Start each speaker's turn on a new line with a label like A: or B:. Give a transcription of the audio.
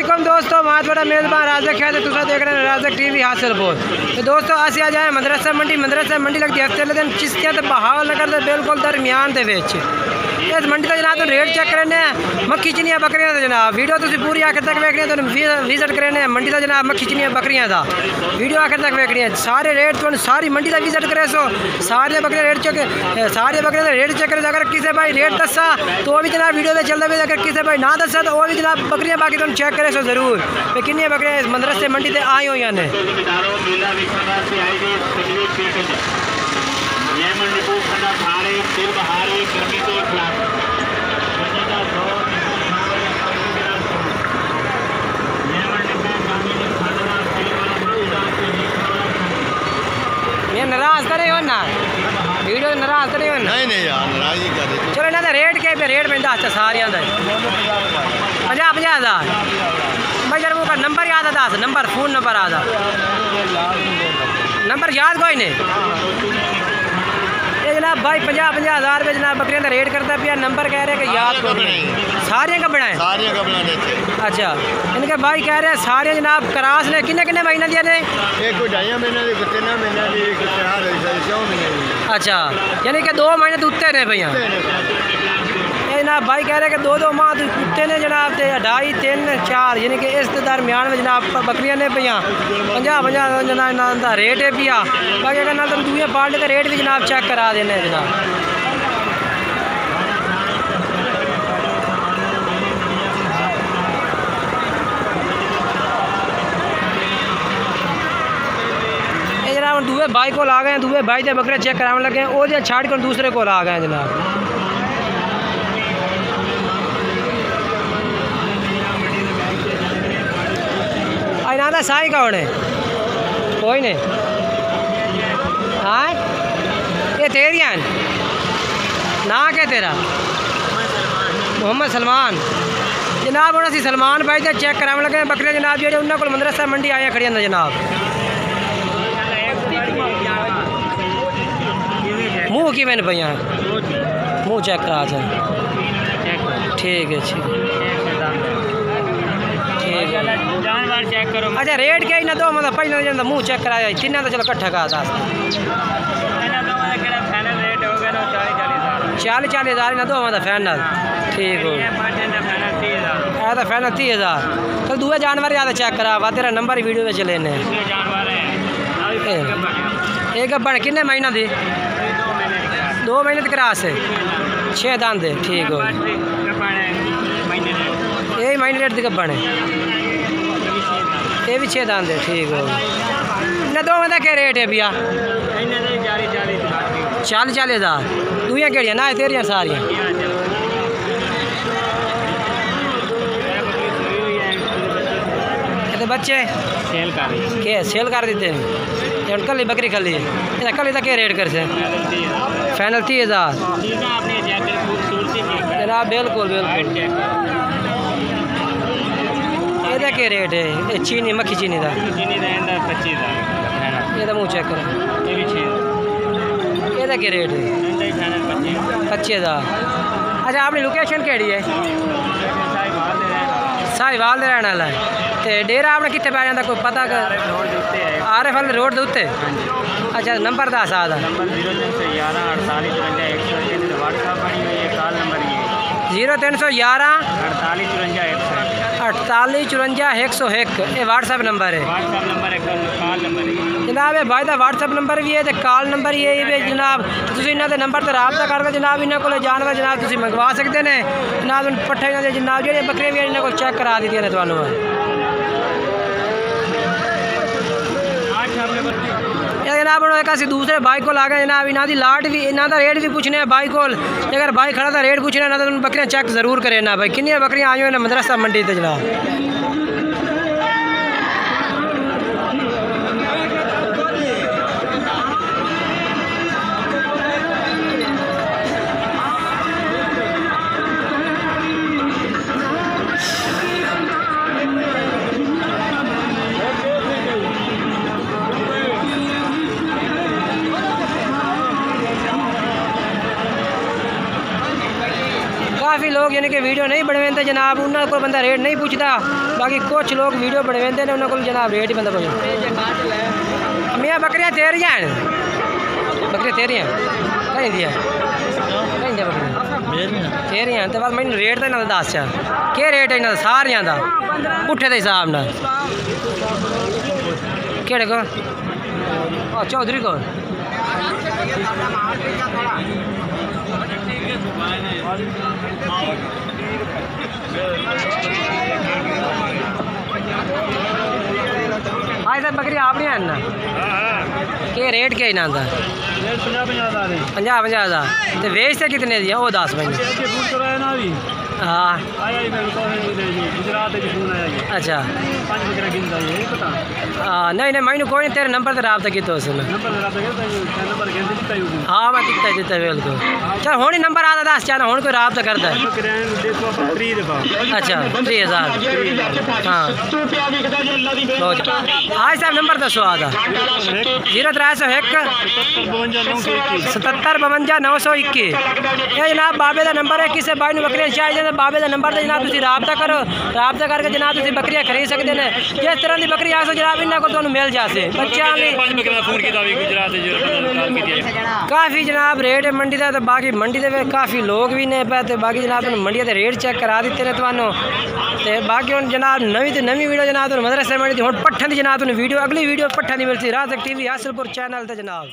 A: वालेकुम दोस्तों, बहुत बड़ा मेज़बान राज़क है। तो देख रहे हैं राज़क टीवी हासिल बोल। तो दोस्तों अस आ जाए मदरसा मंडी लगती है हफ्ते दिन चिश्तिया तो बहावल नगर के बिल्कुल दरमियान के इस मंडी का जनाब तो रेट चेक करने मक्खी चिनिया बकरियां का जनाब वीडियो तुम पूरी आखिर तक वेखनी तो विजिट करने मंडी का जनाब मक्खी चिनिया बकरियां का वीडियो आखिर तक वेखनी है। सारे रेट तुम सारी मंडी का विजिट करे सो सारे बकरियां रेट चेक सारे बकरियां का रेट चेक करे। अगर किसी भाई रेट दसा तो वो भी जनाब वीडियो में चलता है, अगर किसी भाई ना दसा तो वो भी जनाब बकरियां बाकी तुम चेक करे सो जरूर कि कितनी बकरियां इस मदरसे मंडी से आई हुई ने। ये नाराज तो नहीं होना वीडियो नाराज तो नहीं होना?
B: नहीं यार नाराज ही कर।
A: चलो इन्होंने रेट क्या पे रेट में दस सारे 50,000 भाई जरा वो नंबर याद है 10 नंबर फोन नंबर आता नंबर याद कोई नहीं ये जनाब भाई 50,000 रुपये जनाब बकरियों का रेट करता पिया नंबर कह रहे हैं कि याद को सारे का बनाए। अच्छा इनके भाई कह रहे हैं सारे जनाब क्रास ने किन्ने महीने दिए ने?
B: एक को 2.5 महीना दी 3 महीना दी 4 महीने।
A: अच्छा यानी कि 2 महीने तो उत्ते ने भैया जनाब भाई कह रहे हैं कि 2 माह तो उत्ते ने जनाब 2.5 3 4 यानी कि इस दरमियान में जनाब बकरियां ने पिया 50 जनाब का रेट है पिया। बाकी अगर ना तुम दूसरे पार्टी का रेट भी जनाब चेक करा देने जनाब। जनाब दूसरे भाई को आ गए दूसरे भाई के बकरे चेक कराने लगे वो छाड़ कर दूसरे को आ गए जनाब। ना साई कौन है? कोई नहीं। हाँ ये तेरिया ना क्या तेरा? मोहम्मद सलमान जनाब हम असी सलमान भाई से चेक कराने लगे बकरे जनाब जो उन्होंने को मदरसा मंडी आया खड़ी जनाब। मुँह की मैंने भैया मुँह चेक करा चल ठीक है
C: जानवर चेक करो।
A: अच्छा रेट क्या ना दो मतलब पहले जब मुँह चेक कराया तीन तो चलो कट्ठा का 40,000 ना दो मतलब फाइनल ठीक हो तो फाइनल 30,000। चल दूसरे जानवर ज़्यादा चेक करा वा तेरा नंबर ही वीडियो में चले ने एक बन किन्ने महीना दी 2 महीने तक क्रास है 6 दान दे ठीक हो यही महीने रेट दी कब है ये भी 6 दान दे ठीक हो इन्हें 2 मतलब क्या रेट है भैया 40,000 दूरियाँ केड़ियाँ ना तेरियाँ सारियाँ तो बच्चे सेल कर देते हैं कल बकरी खली है कल का क्या रेट कर से फाइनल 30,000 जनाब बिल्कुल ये क्या रेट है ये चीनी मक्खी चीनी का 25,000 ये तो मुँह चेक करो ये क्या रेट है 25,000। अच्छा अपनी लोकेशन केड़ी है? साहिवाल रहने वाला है तो डेरा आपने कितने पै जाता कोई पता कर RFL रोड के उत्ते? अच्छा नंबर दस आ 0311 48 54 101 ये व्हाट्सएप नंबर है जनाब। भाई का व्हाट्सएप नंबर भी है तो कॉल नंबर ही है जनाब। तुम इन्होंने नंबर तो रबता करके जनाब इन्होंने को जानवर जनाब तुम मंगवा सकते हैं जनाब पट्ठे जनाब जो बकरे भी इन्होंने को चेक करा दी ने थानू। जनाब एक असी दूसरे भाई को आ गए जनाब इन्हों की लाट भी इन्हों का रेट भी पूछने भाई को अगर भाई खड़ा था रेट पूछना तो बकरियां चेक जरूर करें ना भाई कितनी बकरियां आई हुई मदरसा मंडी से जनाब। काफ़ी लोग यानी कि वीडियो नहीं बनवाते जनाब, उन्होंने को बंदा रेट नहीं पूछता। बाकी कुछ लोग वीडियो बनवाते हैं, उन्होंने को जनाब रेट ही बंदा पूछता। मियाँ बकरियाँ तेरियाँ हैं, बकरियाँ तेरियाँ कहीं दिया कहीं दिया बकरियाँ तेरियां तो बस मैंने रेट तो इन्हों का दस क्या रेट है इन्हों का सारिया का पुट्ठे के हिसाब न केड़े को चौधरी को आज तक बकरी आप नहीं आना के रेट क्या इन्हों का 50-50 तो वेचते कितने दिया वो 10 महीने हाँ अच्छा हाँ नहीं नहीं मैंने कोई नहीं तेरे नंबर से रबता किया उसने हाँ मैं दिता बिल्कुल चल हूँ ही नंबर आता 10 चाह हूँ कोई रबता करता है अच्छा 30,000 हाँ आज साहब नंबर दसो आता 0301 77 52 921 ये जनाब बाबे का नंबर है किसी भाई ने बकरियां चाहिए बाबे का नंबर तो जनाब तुम रबता करो रबता करके जनाब तुम बकरियां खरीद सकते हैं जिस तरह की बकरी आसो जनाब इन्होंने को तुम्हें मिल जाए बच्चों काफ़ी जनाब रेट है मंडी का तो बाकी मंडी के काफ़ी लोग भी ने पे बाकी जनाब मंडी के रेट चेक करा दिते ने तो बाकी हम जनाब नवी तो नवी वीडियो जनाब मदरसे मंडी हूँ पट्ठन की जनाब वीडियो अगली वीडियो पट्ठन की मिलती रात तक TV हासिलपुर चैनल तो जनाब।